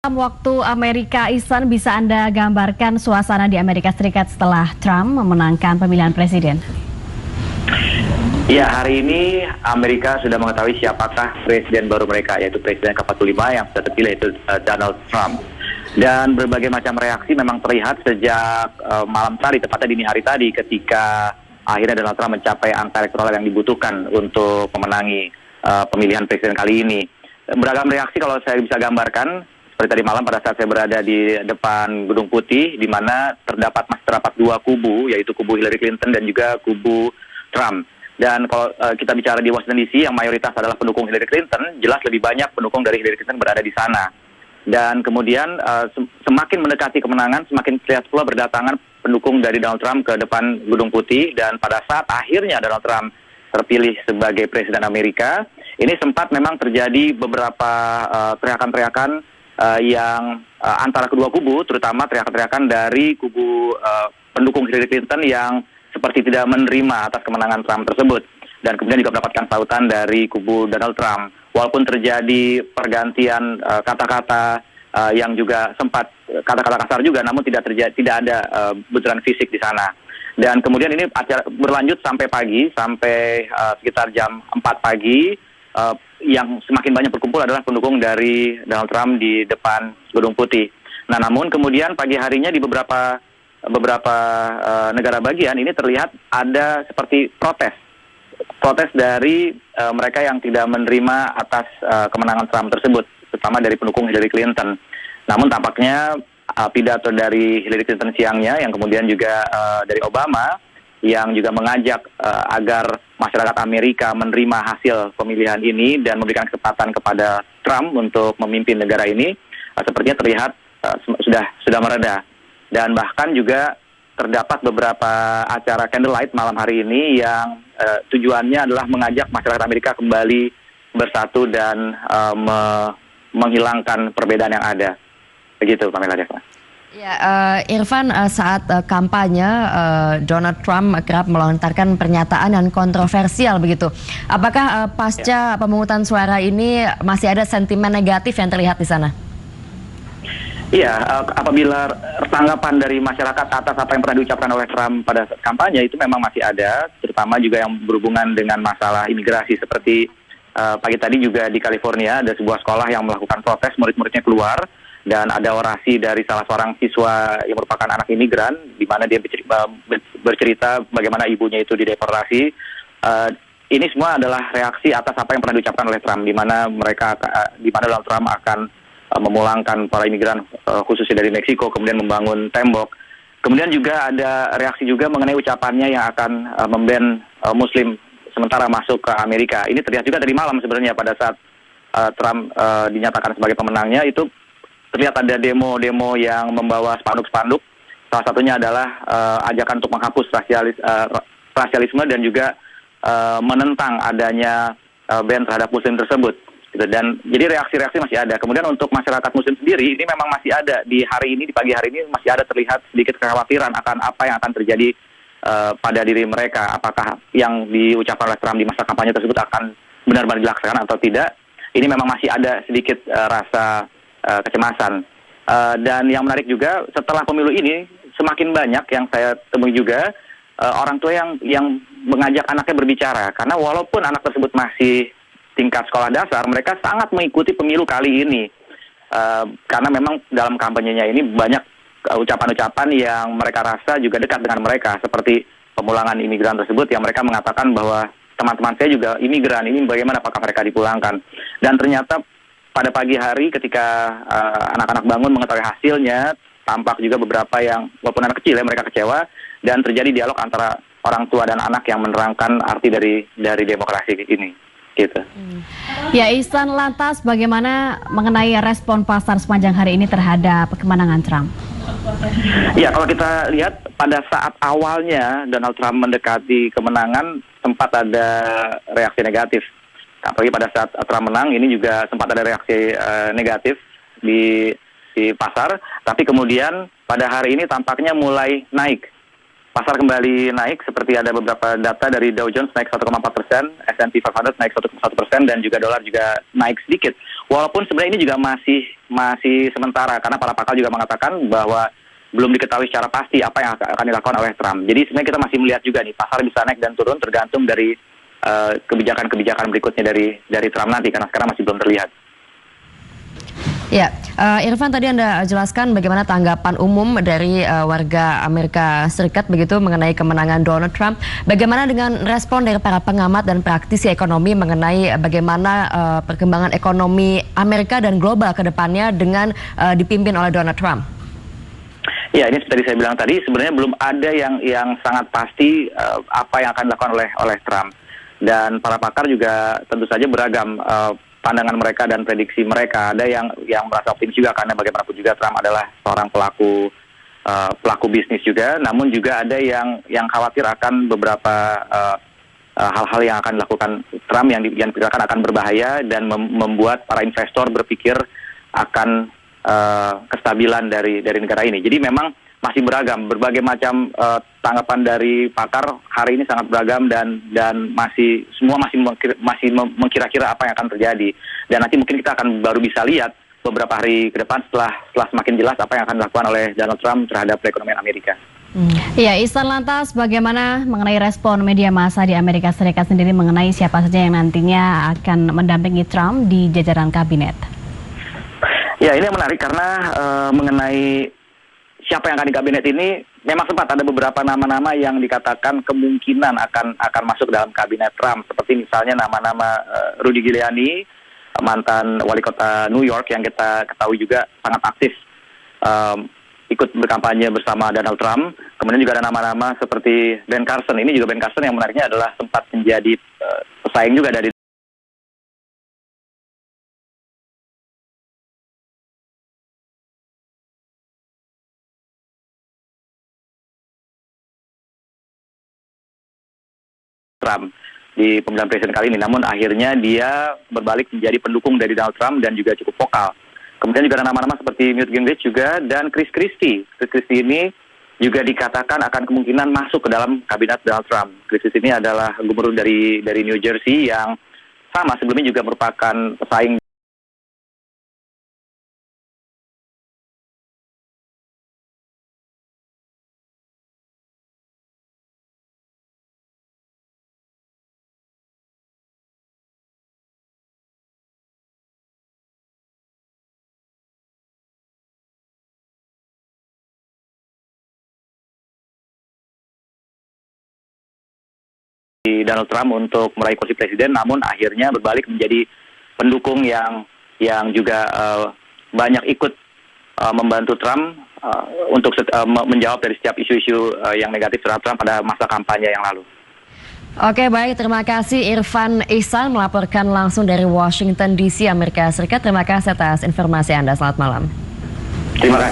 Waktu Amerika, Ihsan, bisa Anda gambarkan suasana di Amerika Serikat setelah Trump memenangkan pemilihan presiden? Ya, hari ini Amerika sudah mengetahui siapakah presiden baru mereka, yaitu presiden ke-45 yang sudah terpilih, yaitu Donald Trump. Dan berbagai macam reaksi memang terlihat sejak malam tadi, tepatnya dini hari tadi, ketika akhirnya Donald Trump mencapai angka elektoral yang dibutuhkan untuk memenangi pemilihan presiden kali ini. Beragam reaksi kalau saya bisa gambarkan. Seperti tadi malam pada saat saya berada di depan Gedung Putih, di mana masih terdapat dua kubu, yaitu kubu Hillary Clinton dan juga kubu Trump. Dan kalau kita bicara di Washington DC, yang mayoritas adalah pendukung Hillary Clinton, jelas lebih banyak pendukung dari Hillary Clinton berada di sana. Dan kemudian semakin mendekati kemenangan, semakin terlihat pula berdatangan pendukung dari Donald Trump ke depan Gedung Putih. Dan pada saat akhirnya Donald Trump terpilih sebagai presiden Amerika, ini sempat memang terjadi beberapa teriakan-teriakan yang antara kedua kubu, terutama teriakan-teriakan dari kubu pendukung Hillary Clinton yang seperti tidak menerima atas kemenangan Trump tersebut. Dan kemudian juga mendapatkan sautan dari kubu Donald Trump. Walaupun terjadi pergantian kata-kata yang juga sempat kata-kata kasar juga, namun tidak ada benturan fisik di sana. Dan kemudian ini acara berlanjut sampai pagi, sampai sekitar jam 4 pagi. Yang semakin banyak berkumpul adalah pendukung dari Donald Trump di depan Gedung Putih. Nah, namun kemudian pagi harinya di beberapa negara bagian ini terlihat ada seperti protes dari mereka yang tidak menerima atas kemenangan Trump tersebut, terutama dari pendukung Hillary Clinton. Namun tampaknya pidato dari Hillary Clinton siangnya, yang kemudian juga dari Obama, yang juga mengajak agar masyarakat Amerika menerima hasil pemilihan ini dan memberikan kesempatan kepada Trump untuk memimpin negara ini, sepertinya terlihat sudah mereda. Dan bahkan juga terdapat beberapa acara candlelight malam hari ini yang tujuannya adalah mengajak masyarakat Amerika kembali bersatu dan menghilangkan perbedaan yang ada. Begitu, Pamela. Ya, Irfan, saat kampanye Donald Trump kerap melontarkan pernyataan yang kontroversial begitu. Apakah pasca pemungutan suara ini masih ada sentimen negatif yang terlihat di sana? Iya, apabila tanggapan dari masyarakat atas apa yang pernah diucapkan oleh Trump pada kampanye itu memang masih ada, terutama juga yang berhubungan dengan masalah imigrasi. Seperti pagi tadi juga di California ada sebuah sekolah yang melakukan protes, murid-muridnya keluar. Dan ada orasi dari salah seorang siswa yang merupakan anak imigran, di mana dia bercerita bagaimana ibunya itu dideportasi. Ini semua adalah reaksi atas apa yang pernah diucapkan oleh Trump, di mana Donald Trump akan memulangkan para imigran khususnya dari Meksiko, kemudian membangun tembok. Kemudian juga ada reaksi juga mengenai ucapannya yang akan memban Muslim sementara masuk ke Amerika. Ini terlihat juga tadi malam sebenarnya pada saat Trump dinyatakan sebagai pemenangnya, itu terlihat ada demo-demo yang membawa spanduk-spanduk. Salah satunya adalah ajakan untuk menghapus rasialisme dan juga menentang adanya ban terhadap Muslim tersebut. Gitu. Dan jadi reaksi-reaksi masih ada. Kemudian untuk masyarakat Muslim sendiri, ini memang masih ada di hari ini, di pagi hari ini masih ada terlihat sedikit kekhawatiran akan apa yang akan terjadi pada diri mereka. Apakah yang diucapkan oleh Trump di masa kampanye tersebut akan benar-benar dilaksanakan atau tidak? Ini memang masih ada sedikit rasa kecemasan. Dan yang menarik juga, setelah pemilu ini semakin banyak yang saya temui juga orang tua yang mengajak anaknya berbicara, karena walaupun anak tersebut masih tingkat sekolah dasar, mereka sangat mengikuti pemilu kali ini, karena memang dalam kampanyenya ini banyak ucapan-ucapan yang mereka rasa juga dekat dengan mereka, seperti pemulangan imigran tersebut yang mereka mengatakan bahwa teman-teman saya juga imigran, ini bagaimana apakah mereka dipulangkan. Dan ternyata pada pagi hari ketika anak-anak bangun mengetahui hasilnya, tampak juga beberapa yang, walaupun anak kecil ya, mereka kecewa, dan terjadi dialog antara orang tua dan anak yang menerangkan arti dari demokrasi ini. Gitu. Ya, Ihsan, lantas bagaimana mengenai respon pasar sepanjang hari ini terhadap kemenangan Trump? Ya, kalau kita lihat pada saat awalnya Donald Trump mendekati kemenangan, sempat ada reaksi negatif. Apalagi pada saat Trump menang, ini juga sempat ada reaksi negatif di pasar. Tapi kemudian pada hari ini tampaknya mulai naik. Pasar kembali naik, seperti ada beberapa data dari Dow Jones naik 1,4%, S&P 500 naik 1,1%, dan juga dolar juga naik sedikit. Walaupun sebenarnya ini juga masih sementara karena para pakar juga mengatakan bahwa belum diketahui secara pasti apa yang akan dilakukan oleh Trump. Jadi sebenarnya kita masih melihat juga nih pasar bisa naik dan turun tergantung dari kebijakan-kebijakan berikutnya dari Trump nanti karena sekarang masih belum terlihat. Ya, Irfan, tadi Anda jelaskan bagaimana tanggapan umum dari warga Amerika Serikat begitu mengenai kemenangan Donald Trump. Bagaimana dengan respon dari para pengamat dan praktisi ekonomi mengenai bagaimana perkembangan ekonomi Amerika dan global ke depannya dengan dipimpin oleh Donald Trump? Ya, ini seperti saya bilang tadi, sebenarnya belum ada yang sangat pasti apa yang akan dilakukan oleh Trump. Dan para pakar juga tentu saja beragam pandangan mereka dan prediksi mereka. Ada yang merasa optimis juga karena bagaimanapun juga Trump adalah seorang pelaku bisnis juga. Namun juga ada yang khawatir akan beberapa hal-hal yang akan dilakukan Trump yang diperkirakan akan berbahaya dan membuat para investor berpikir akan kestabilan dari negara ini. Jadi memang masih beragam, berbagai macam tanggapan dari pakar hari ini sangat beragam dan semua masih mengkira-kira apa yang akan terjadi. Dan nanti mungkin kita akan baru bisa lihat beberapa hari ke depan setelah semakin jelas apa yang akan dilakukan oleh Donald Trump terhadap perekonomian Amerika. Iya, Ihsan, lantas bagaimana mengenai respon media massa di Amerika Serikat sendiri mengenai siapa saja yang nantinya akan mendampingi Trump di jajaran kabinet? Ya, ini yang menarik karena mengenai siapa yang akan di kabinet ini memang sempat ada beberapa nama-nama yang dikatakan kemungkinan akan masuk dalam kabinet Trump, seperti misalnya nama-nama Rudy Giuliani, mantan wali kota New York yang kita ketahui juga sangat aktif ikut berkampanye bersama Donald Trump. Kemudian juga ada nama-nama seperti Ben Carson. Ini juga Ben Carson yang menariknya adalah sempat menjadi pesaing juga dari Trump di pemilihan presiden kali ini. Namun akhirnya dia berbalik menjadi pendukung dari Donald Trump dan juga cukup vokal. Kemudian juga ada nama-nama seperti Newt Gingrich juga dan Chris Christie. Chris Christie ini juga dikatakan akan kemungkinan masuk ke dalam kabinet Donald Trump. Chris Christie ini adalah gubernur dari New Jersey yang sama sebelumnya juga merupakan pesaing Donald Trump untuk meraih kursi presiden, namun akhirnya berbalik menjadi pendukung yang juga banyak ikut membantu Trump untuk menjawab dari setiap isu-isu yang negatif terhadap Trump pada masa kampanye yang lalu. Oke, baik, terima kasih Irfan Ihsan melaporkan langsung dari Washington DC, Amerika Serikat. Terima kasih atas informasi Anda. Selamat malam. Terima kasih.